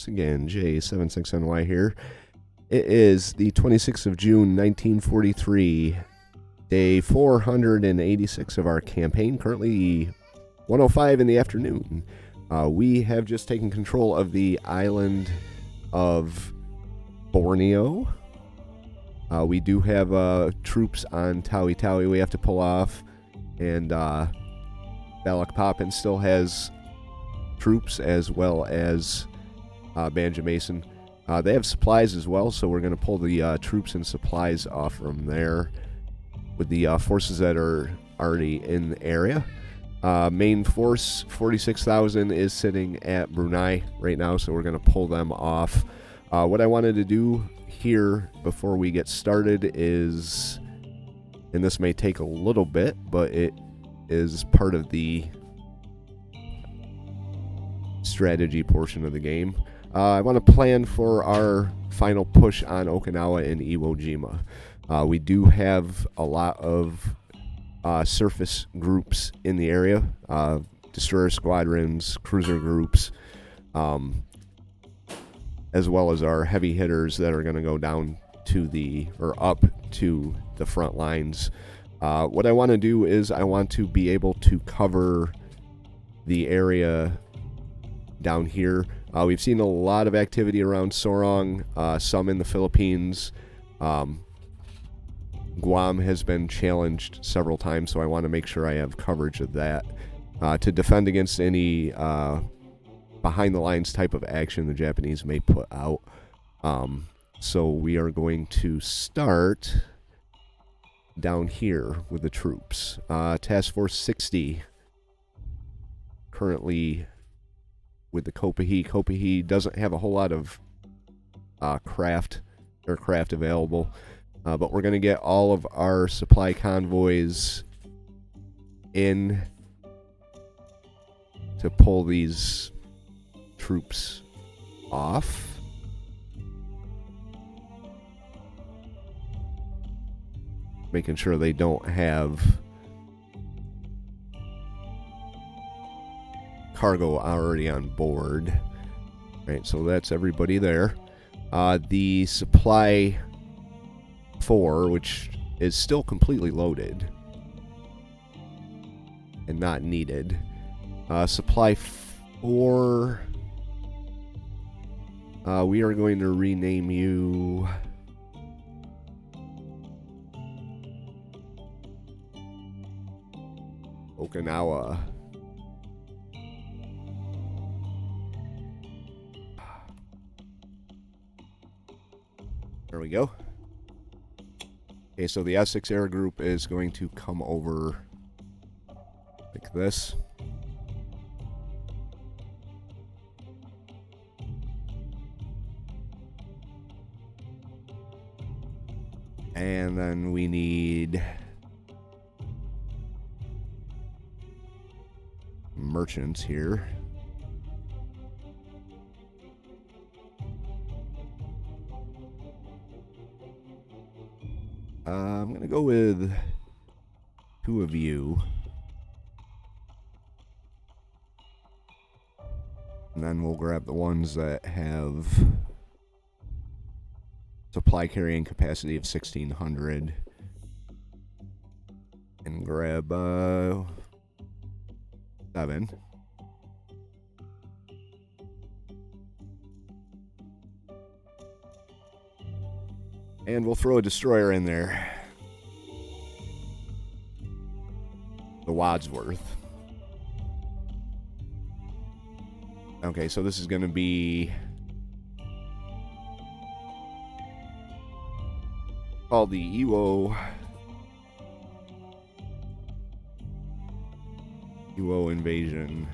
once again. J76NY here. It is the 26th of June, 1943, day 486 of our campaign, currently 1:05 in the afternoon. We have just taken control of the island of Borneo. We do have troops on Tawi Tawi we have to pull off, and Balikpapan still has troops as well as Banjarmasin. They have supplies as well, so we're going to pull the troops and supplies off from there with the forces that are already in the area. Main force, 46,000, is sitting at Brunei right now, so we're going to pull them off. What I wanted to do here before we get started is, and this may take a little bit, but it is part of the strategy portion of the game. I want to plan for our final push on Okinawa and Iwo Jima. We do have a lot of surface groups in the area, destroyer squadrons, cruiser groups, as well as our heavy hitters that are going to go down to up to the front lines. What I want to do is I want to be able to cover the area down here. We've seen a lot of activity around Sorong, some in the Philippines. Guam has been challenged several times, so I want to make sure I have coverage of that to defend against any behind-the-lines type of action the Japanese may put out. So we are going to start down here with the troops. Task Force 60 currently with the Kopahi. Kopahi doesn't have a whole lot of aircraft available, but we're going to get all of our supply convoys in to pull these troops off. Making sure they don't have cargo already on board. Right, so that's everybody there. The supply 4, which is still completely loaded and not needed. Supply 4, we are going to rename you Okinawa. There we go. Okay, so the Essex Air Group is going to come over like this. And then we need merchants here. I'm going to go with 2 of you. And then we'll grab the ones that have supply carrying capacity of 1,600. And grab 7. And we'll throw a destroyer in there. The Wadsworth. Okay, so this is going to be called the Iwo Invasion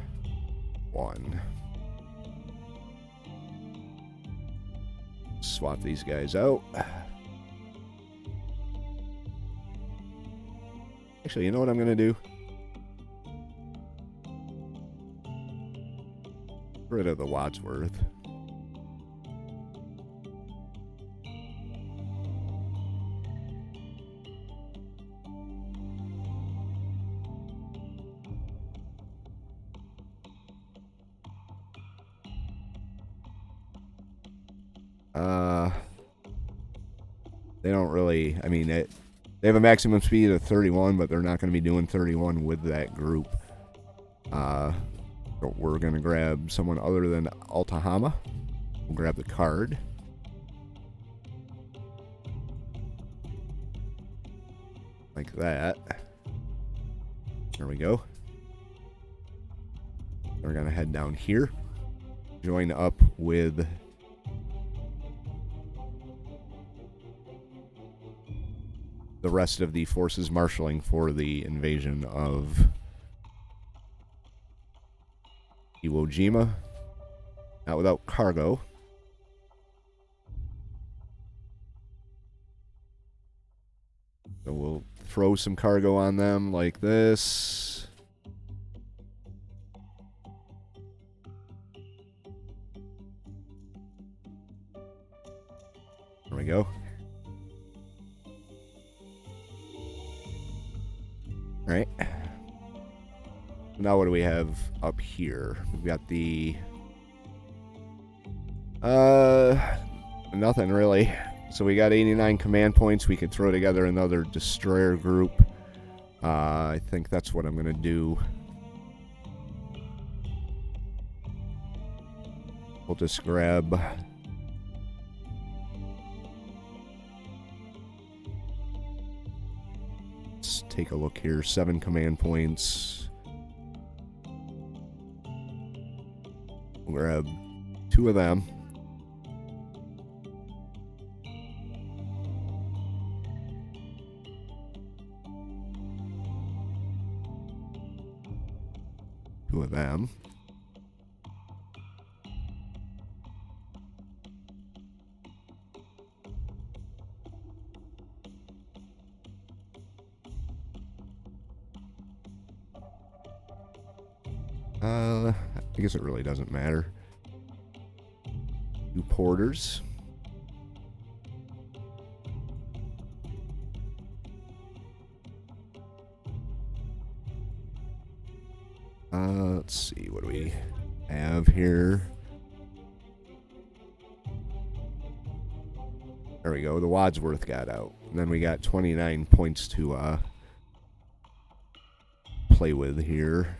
1. Swap these guys out. Actually, you know what I'm going to do? Get rid of the Wadsworth. they don't really, I mean, they have a maximum speed of 31, but they're not going to be doing 31 with that group. But we're going to grab someone other than Altahama. We'll grab the card. Like that. There we go. We're going to head down here. Join up with the rest of the forces marshaling for the invasion of Iwo Jima. Not without cargo. So we'll throw some cargo on them like this. There we go. All right. Now what do we have up here? We've got the nothing really. So we got 89 command points. We could throw together another destroyer group. I think that's what I'm gonna do. We'll just grab let's take a look here. 7 command points. We'll grab 2 of them. Two of them. I guess it really doesn't matter. 2 porters. Let's see, what do we have here? There we go, the Wadsworth got out. And then we got 29 points to play with here.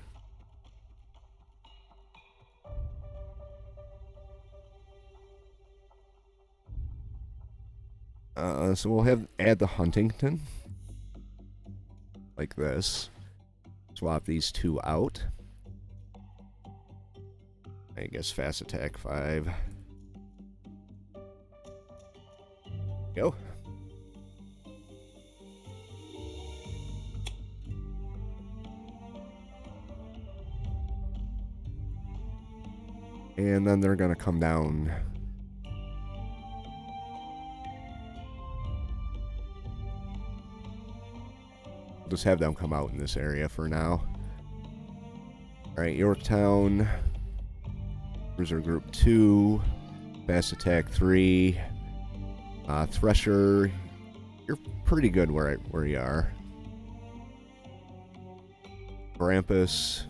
So we'll add the Huntington like this. Swap these 2 out. I guess fast attack 5. Go. And then they're gonna come down. Just have them come out in this area for now. Alright, Yorktown. Cruiser Group 2. Fast Attack 3. Thresher. You're pretty good where you are. Grampus.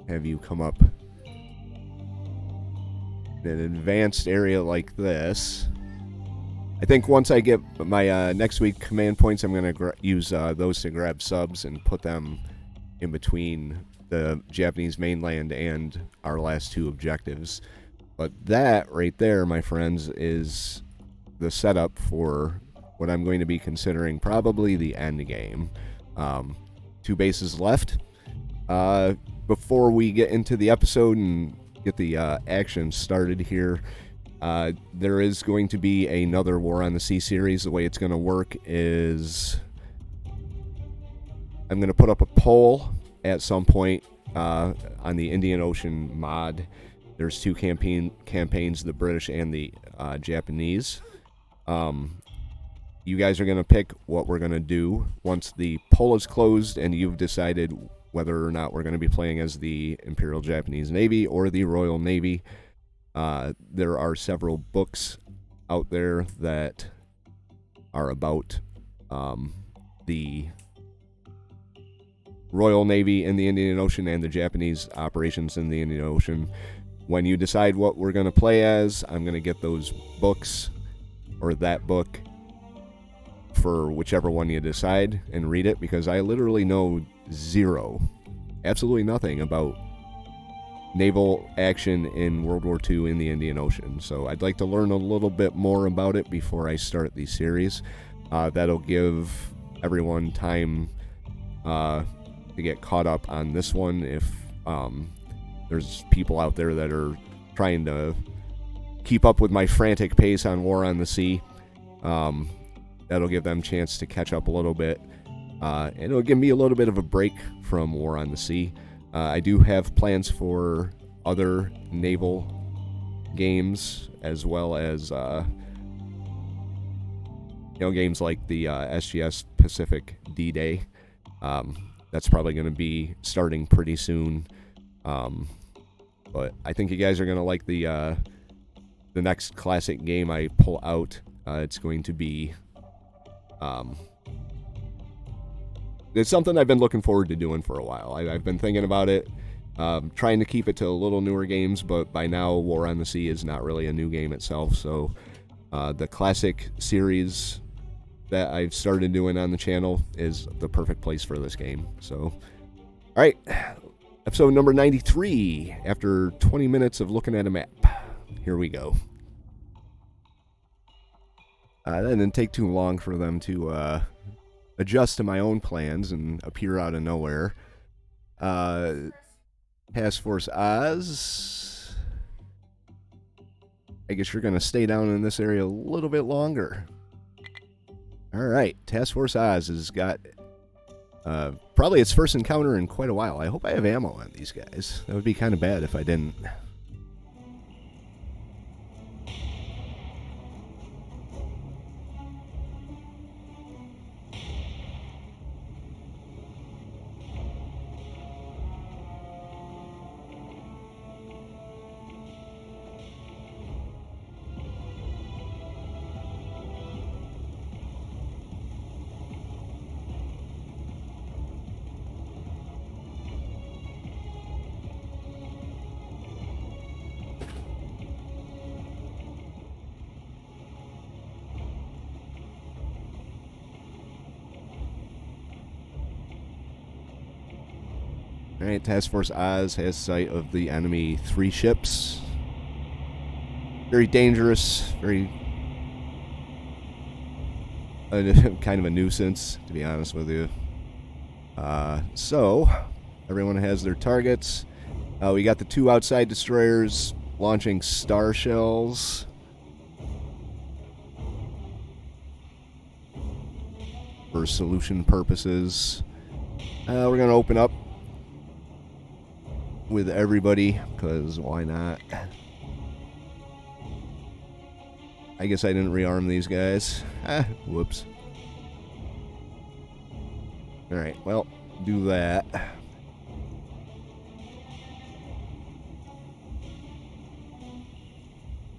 Have you come up in an advanced area like this. I think once I get my next week command points, I'm going to use those to grab subs and put them in between the Japanese mainland and our last 2 objectives. But that right there, my friends, is the setup for what I'm going to be considering probably the end game. 2 bases left. Before we get into the episode and get the action started here, there is going to be another War on the Sea series. The way it's going to work is I'm going to put up a poll at some point on the Indian Ocean mod. There's 2 campaigns, the British and the Japanese. You guys are going to pick what we're going to do once the poll is closed and you've decided whether or not we're going to be playing as the Imperial Japanese Navy or the Royal Navy. There are several books out there that are about the Royal Navy in the Indian Ocean and the Japanese operations in the Indian Ocean. when you decide what we're going to play as, I'm going to get those books or that book for whichever one you decide and read it, because I literally know zero, absolutely nothing about naval action in World War II in the Indian Ocean. So I'd like to learn a little bit more about it before I start the series. That'll give everyone time to get caught up on this one if there's people out there that are trying to keep up with my frantic pace on War on the Sea. That'll give them a chance to catch up a little bit. And it'll give me a little bit of a break from War on the Sea. I do have plans for other naval games, as well as games like the SGS Pacific D-Day. That's probably going to be starting pretty soon. But I think you guys are going to like the next classic game I pull out. It's going to be... it's something I've been looking forward to doing for a while. I've been thinking about it, trying to keep it to a little newer games, but by now War on the Sea is not really a new game itself, so the classic series that I've started doing on the channel is the perfect place for this game. So, alright, episode number 93, after 20 minutes of looking at a map. Here we go. That didn't take too long for them to adjust to my own plans and appear out of nowhere. Task Force Oz. I guess you're going to stay down in this area a little bit longer. Alright, Task Force Oz has got probably its first encounter in quite a while. I hope I have ammo on these guys. That would be kind of bad if I didn't. Alright, Task Force Oz has sight of the enemy 3 ships. Very dangerous, very kind of a nuisance, to be honest with you. So, everyone has their targets. We got the 2 outside destroyers launching star shells. For solution purposes. We're going to open up with everybody, because why not? I guess I didn't rearm these guys. Whoops. Alright, well, do that.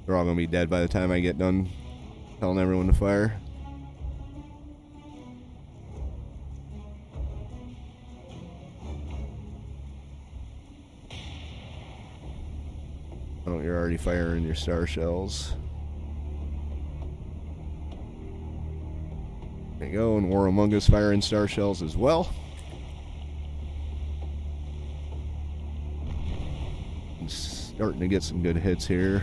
They're all going to be dead by the time I get done telling everyone to fire. Oh, you're already firing your star shells. There you go, and War Among Us firing star shells as well. Starting to get some good hits here.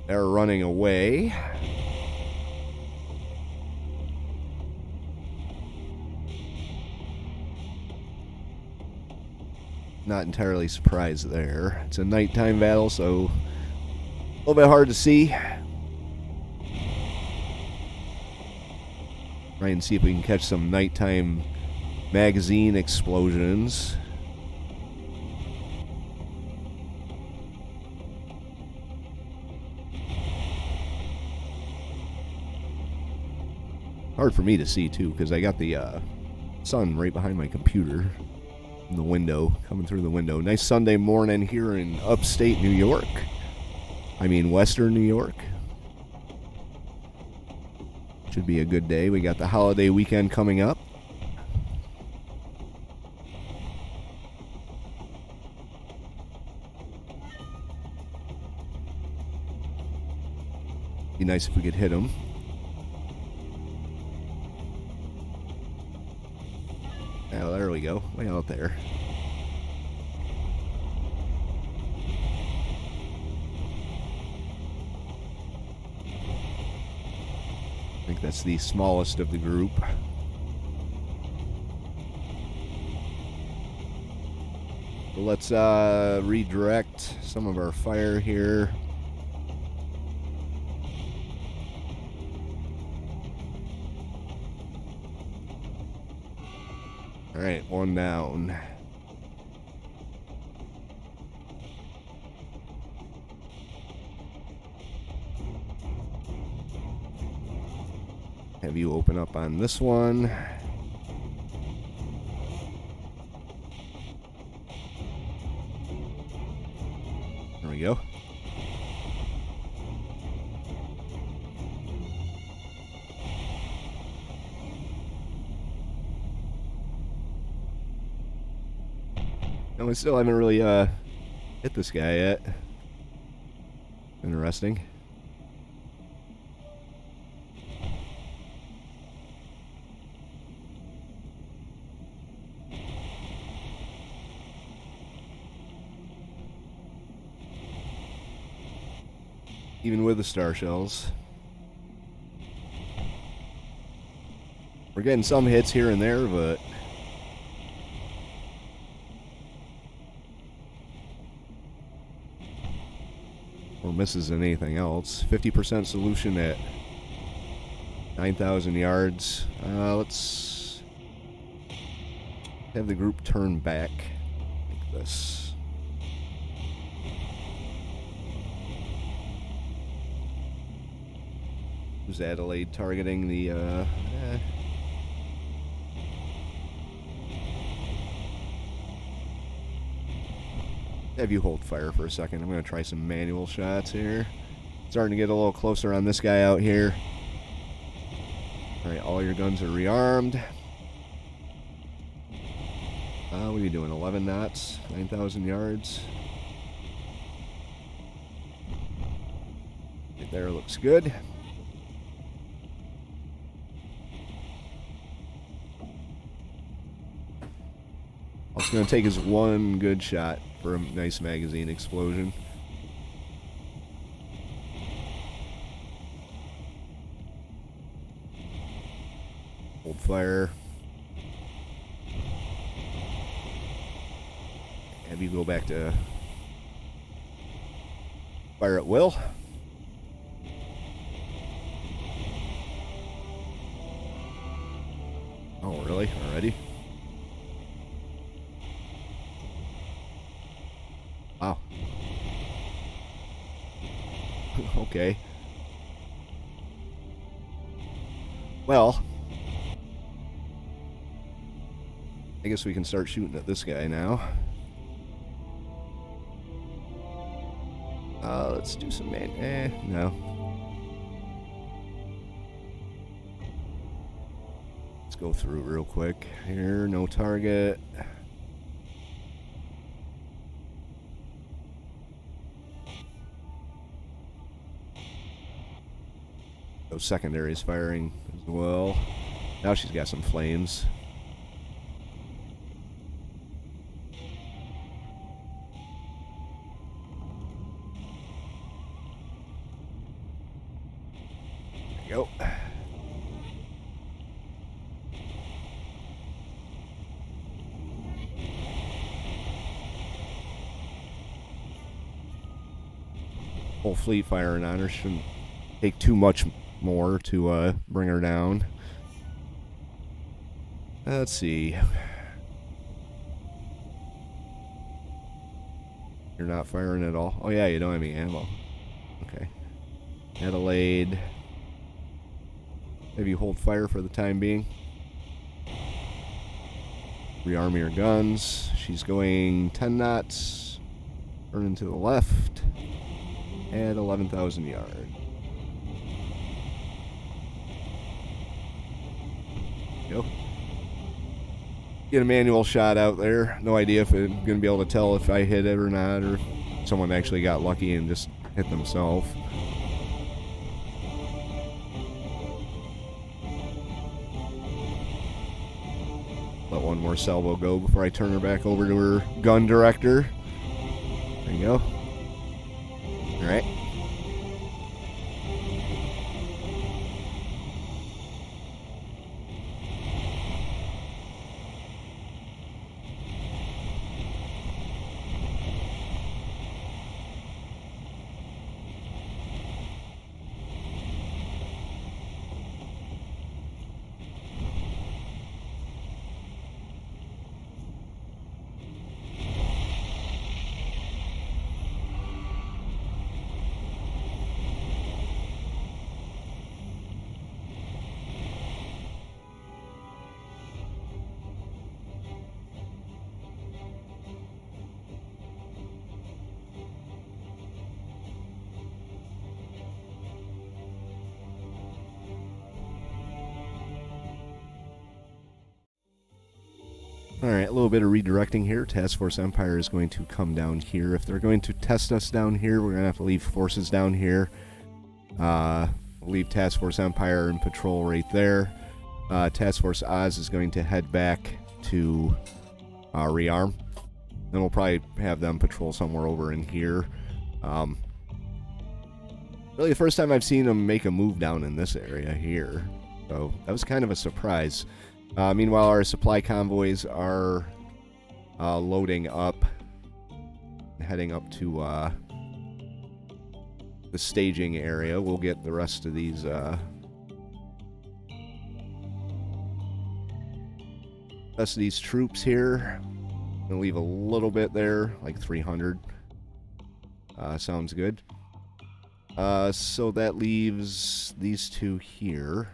They're running away. Not entirely surprised there. It's a nighttime battle, so a little bit hard to see. Try and see if we can catch some nighttime magazine explosions. Hard for me to see too, because I got the sun right behind my computer. In the window, coming through the window. Nice Sunday morning here in upstate New York. I mean, Western New York. Should be a good day. We got the holiday weekend coming up. Be nice if we could hit them. Oh, there we go. Way out there. I think that's the smallest of the group. So let's redirect some of our fire here. Alright, one down. Have you open up on this one. There we go. And we still haven't really hit this guy yet. Interesting. Even with the star shells. We're getting some hits here and there, but or misses in anything else. 50% solution at 9,000 yards. Let's have the group turn back like this. Who's Adelaide targeting the have you hold fire for a second. I'm going to try some manual shots here. Starting to get a little closer on this guy out here. Alright, all your guns are rearmed. What are you doing? 11 knots? 9,000 yards? Right there, looks good. All it's going to take is one good shot for a nice magazine explosion. Hold fire. Have you go back to fire at will. Oh, really? Already? Wow. Okay. Well, I guess we can start shooting at this guy now. Let's do some no. Let's go through real quick here. No target. Those secondaries firing as well. Now she's got some flames. There you go. Whole fleet firing on her. Shouldn't take too much more to bring her down. Let's see. You're not firing at all? Oh yeah, you don't have any ammo. Okay. Adelaide. Maybe you hold fire for the time being. Rearm your guns. She's going 10 knots. Turning to the left. At 11,000 yards. Go. Get a manual shot out there. No idea if I'm going to be able to tell if I hit it or not, or if someone actually got lucky and just hit themselves. more salvo go before I turn her back over to her gun director. There you go. All right. Alright, a little bit of redirecting here. Task Force Empire is going to come down here. If they're going to test us down here, we're going to have to leave forces down here. We'll leave Task Force Empire in patrol right there. Task Force Oz is going to head back to rearm. Then we'll probably have them patrol somewhere over in here. Really the first time I've seen them make a move down in this area here. So that was kind of a surprise. Meanwhile, our supply convoys are loading up, heading up to the staging area. We'll get the rest of these troops here. I'm gonna leave a little bit there, like 300. Sounds good. So that leaves these two here.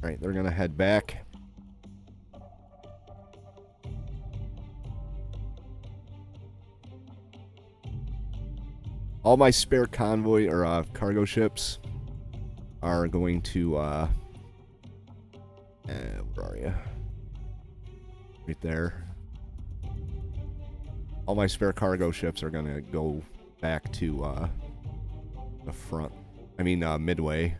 Alright, they're gonna head back. All my spare convoy or cargo ships are going to where are you? Right there. All my spare cargo ships are gonna go back to the front. I mean Midway.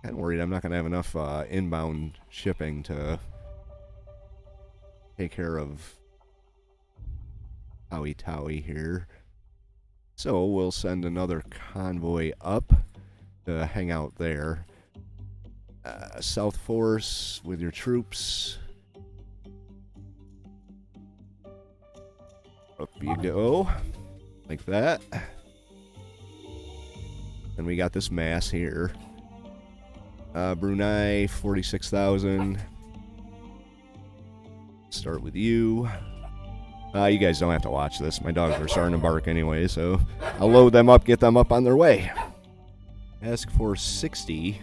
I'm worried I'm not going to have enough inbound shipping to take care of Taui here. So we'll send another convoy up to hang out there. South Force with your troops. Up you go. Like that. And we got this mass here. Brunei, 46,000. Start with you. You guys don't have to watch this. My dogs are starting to bark anyway, so I'll load them up, get them up on their way. Task Force 60,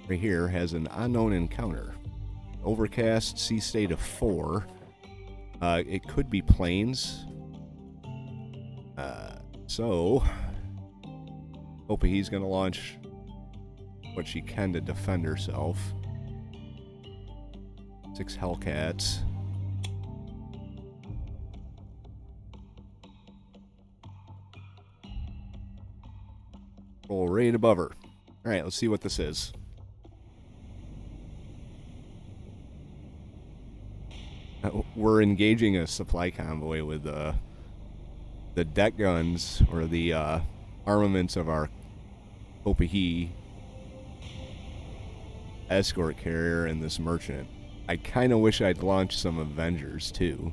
right here, has an unknown encounter. Overcast, sea state of 4. It could be planes. So, hope he's going to launch what she can to defend herself. 6 Hellcats. Roll right above her. Alright, let's see what this is. We're engaging a supply convoy with the deck guns, or the armaments of our Kopahi escort carrier and this merchant. I kind of wish I'd launched some Avengers too,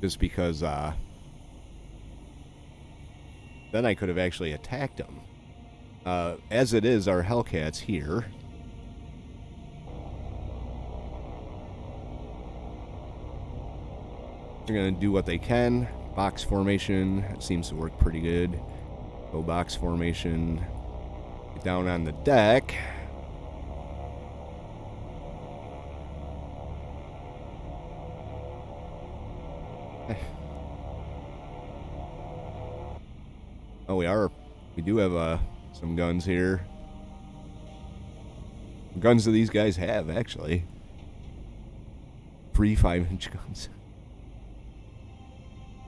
just because then I could have actually attacked them. As it is, our Hellcats here. They're gonna do what they can. Box formation, it seems to work pretty good. Go box formation. Get down on the deck. Oh, we do have some guns here. Guns that these guys have, actually. 3 5-inch guns.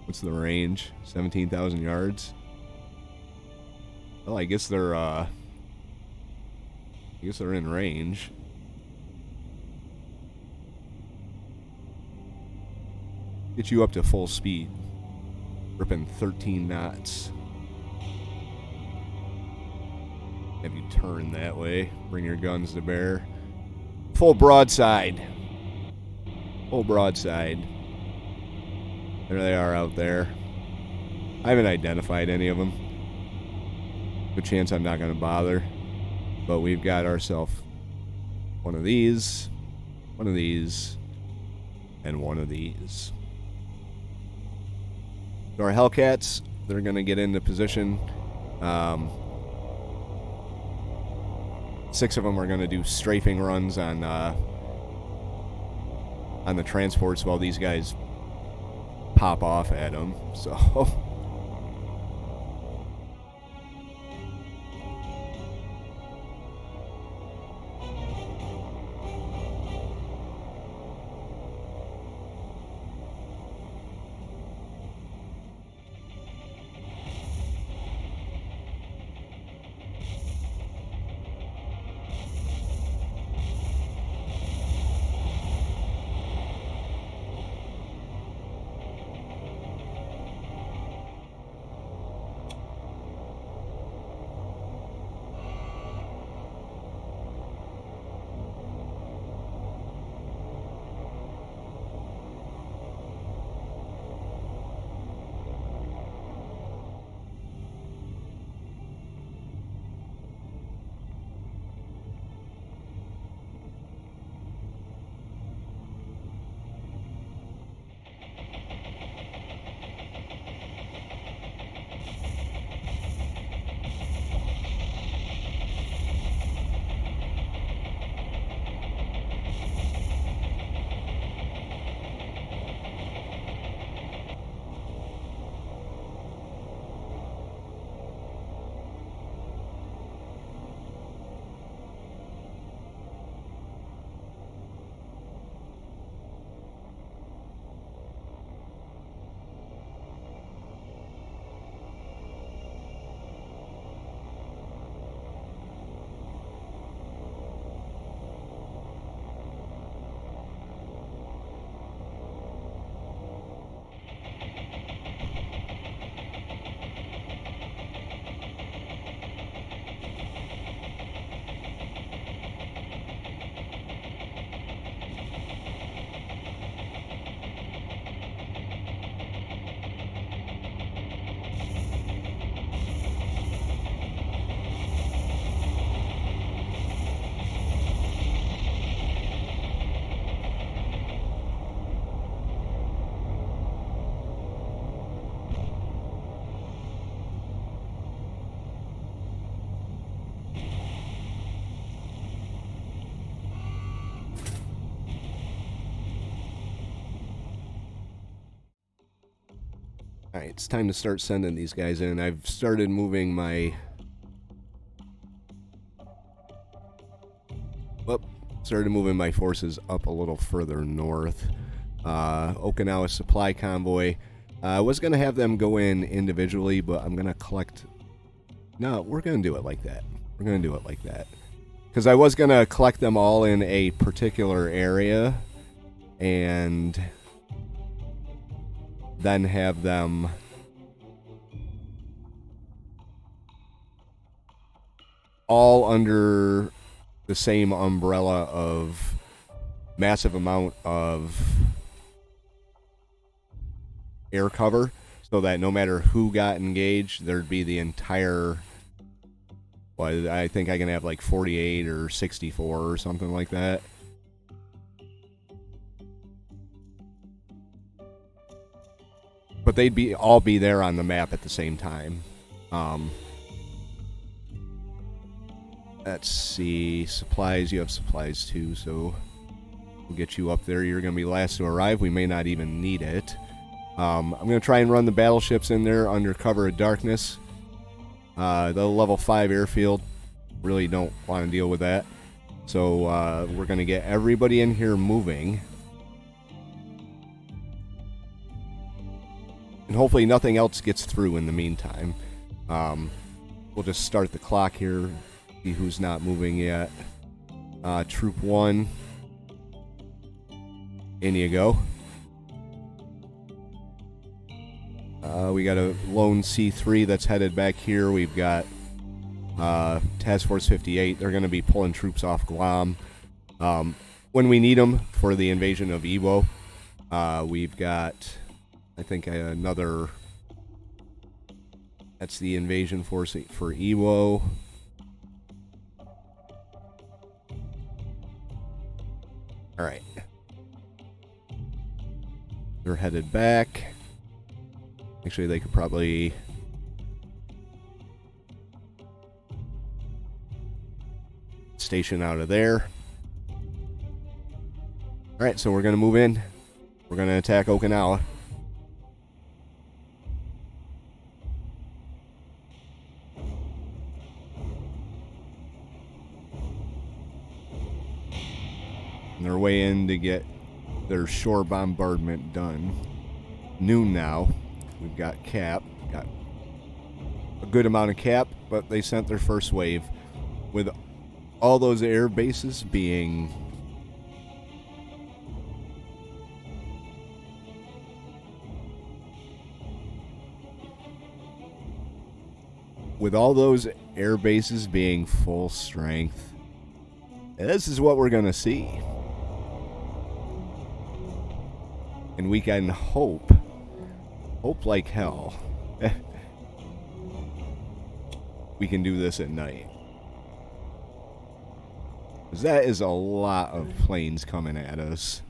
What's the range? 17,000 yards. Well, I guess they're in range. Get you up to full speed. Ripping 13 knots. Have you turn that way. Bring your guns to bear. Full broadside. Full broadside. There they are out there. I haven't identified any of them. Good chance I'm not going to bother. But we've got ourselves one of these, and one of these. So our Hellcats, they're going to get into position. 6 of them are going to do strafing runs on the transports while these guys pop off at them. So alright, it's time to start sending these guys in. I've started moving my... forces up a little further north. Okinawa supply convoy. I was going to have them go in individually, but I'm going to collect... No, we're going to do it like that. Because I was going to collect them all in a particular area, and then have them all under the same umbrella of massive amount of air cover, so that no matter who got engaged, there'd be the entire... Well, I think I can have like 48 or 64 or something like that. But they'd all be there on the map at the same time. Let's see. Supplies. You have supplies too, so we'll get you up there. You're going to be last to arrive. We may not even need it. I'm going to try and run the battleships in there under cover of darkness. The level 5 airfield, really don't want to deal with that. So we're going to get everybody in here moving. And hopefully nothing else gets through in the meantime. We'll we'll just start the clock here, see who's not moving yet. Troop 1. In you go. We got a lone C3 that's headed back here. We've got Task Force 58. They're going to be pulling troops off Guam when we need them for the invasion of Iwo. We've got, I think, another... That's the invasion force for Iwo. All right. They're headed back. Actually, they could probably... station out of there. All right, so we're going to move in. We're going to attack Okinawa. On their way in to get their shore bombardment done. Noon now. We've got cap. Got a good amount of cap, but they sent their first wave. With all those air bases being... With all those air bases being full strength, this is what we're going to see. And we can hope like hell, we can do this at night. Because that is a lot of planes coming at us.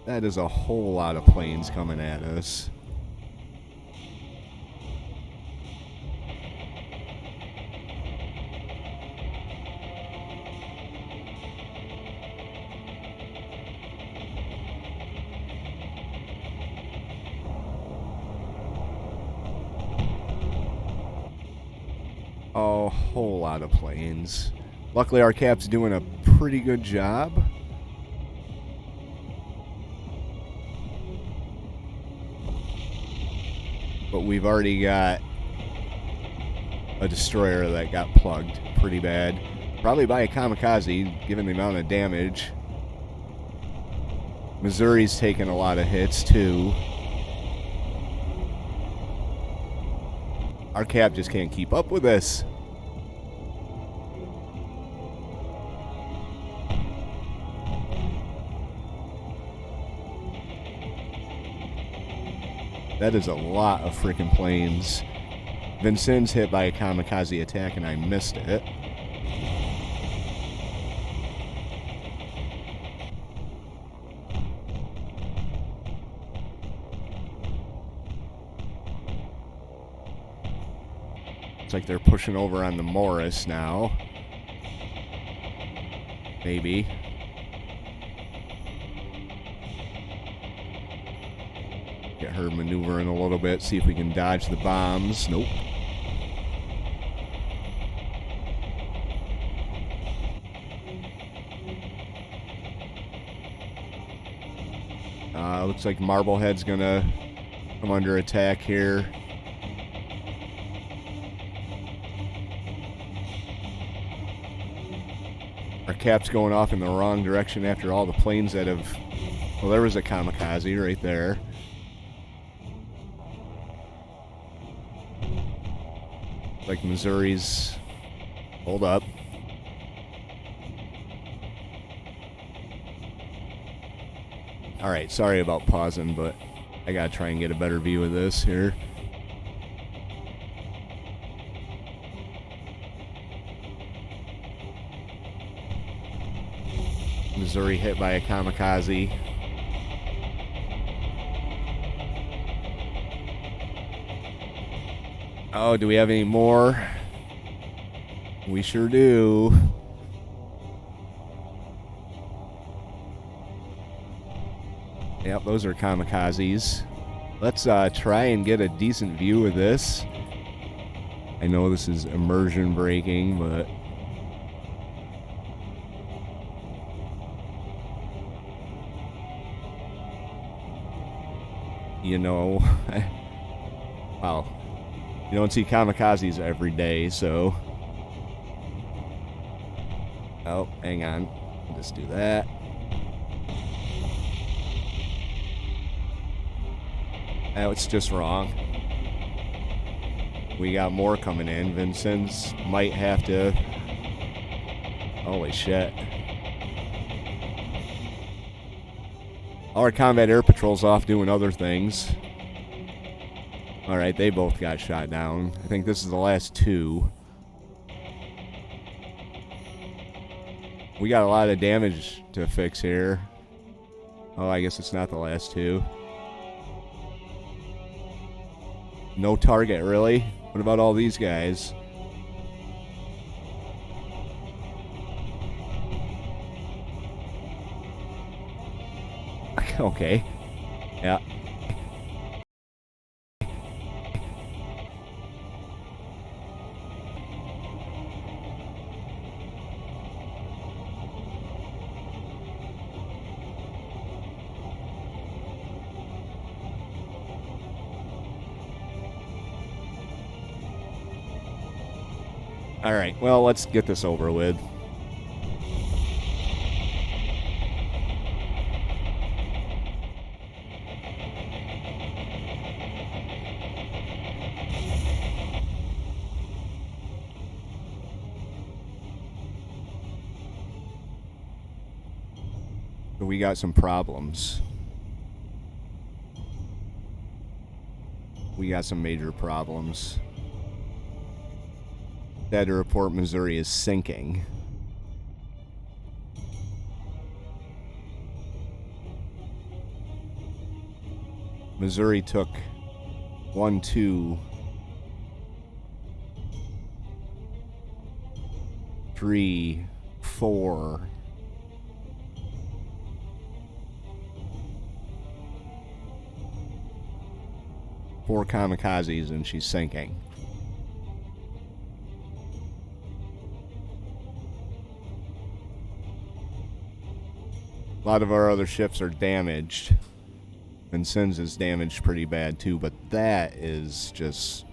That is a whole lot of planes coming at us. A whole lot of planes. Luckily, our cap's doing a pretty good job. But we've already got a destroyer that got plugged pretty bad. Probably by a kamikaze, given the amount of damage. Missouri's taken a lot of hits, too. Our cap just can't keep up with this. That is a lot of freaking planes. Vincennes hit by a kamikaze attack and I missed it. Like they're pushing over on the Morris now. Maybe. Get her maneuvering a little bit, see if we can dodge the bombs. Nope. Looks like Marblehead's gonna come under attack here. Our cap's going off in the wrong direction after all the planes that have... Well, there was a kamikaze right there. Like Missouri's... Hold up. Alright, sorry about pausing, but I gotta try and get a better view of this here. Missouri hit by a kamikaze. Oh, do we have any more? We sure do. Yep, those are kamikazes. Let's try and get a decent view of this. I know this is immersion breaking, but... You know, wow. You don't see kamikazes every day, so... Oh, hang on. I'll just do that. Oh, it's just wrong. We got more coming in. Vincennes might have to... Holy shit. All our combat air patrols off doing other things. Alright, they both got shot down. I think this is the last two. We got a lot of damage to fix here. Oh, I guess it's not the last two. No target, really? What about all these guys? Okay. Yeah. All right, well, let's get this over with. We got some problems. We got some major problems. Sad to report, Missouri is sinking. Missouri took 1, 2, 3, 4. Four kamikazes and she's sinking. A lot of our other ships are damaged. Vincennes is damaged pretty bad too, but that is just...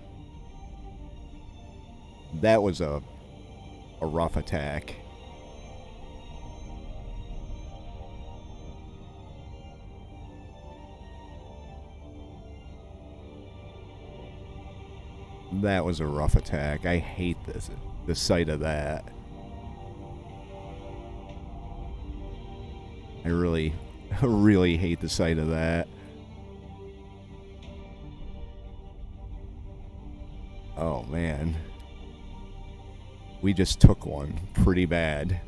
That was a rough attack. That was a rough attack. I hate the sight of that. I really hate the sight of that. Oh man. We just took one pretty bad.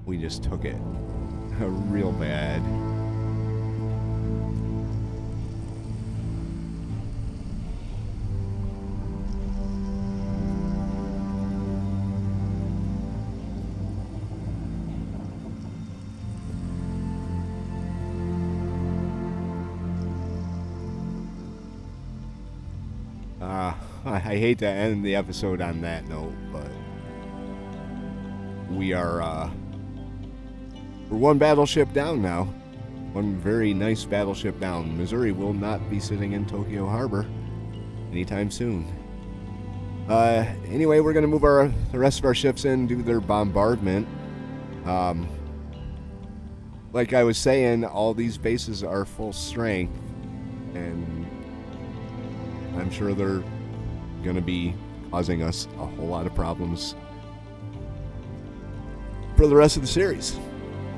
We just took it real bad. I hate to end the episode on that note, but we're one battleship down now. One very nice battleship down. Missouri will not be sitting in Tokyo Harbor anytime soon. Anyway, we're going to move the rest of our ships in, do their bombardment. Like I was saying, all these bases are full strength, and I'm sure they're going to be causing us a whole lot of problems for the rest of the series.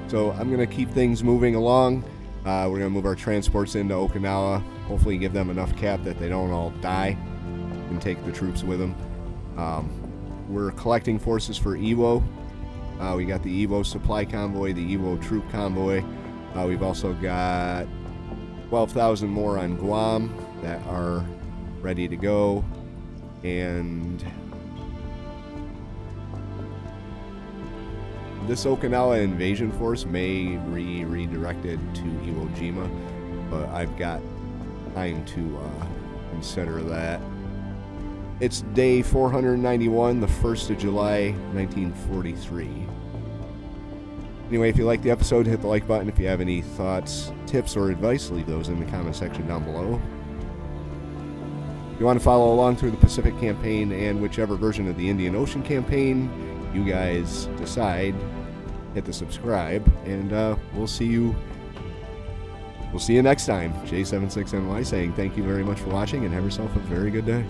So I'm going to keep things moving along. We're going to move our transports into Okinawa, hopefully give them enough cap that they don't all die, and take the troops with them. We're collecting forces for EVO. We got the EVO supply convoy, the EVO troop convoy. We've also got 12,000 more on Guam that are ready to go. And this Okinawa invasion force may be redirected to Iwo Jima, but I've got time to consider that. It's day 491, the 1st of July, 1943. Anyway, if you like the episode, hit the like button. If you have any thoughts, tips, or advice, leave those in the comment section down below. If you want to follow along through the Pacific campaign and whichever version of the Indian Ocean campaign you guys decide, hit the subscribe, and we'll see you next time. J76NY saying thank you very much for watching, and have yourself a very good day.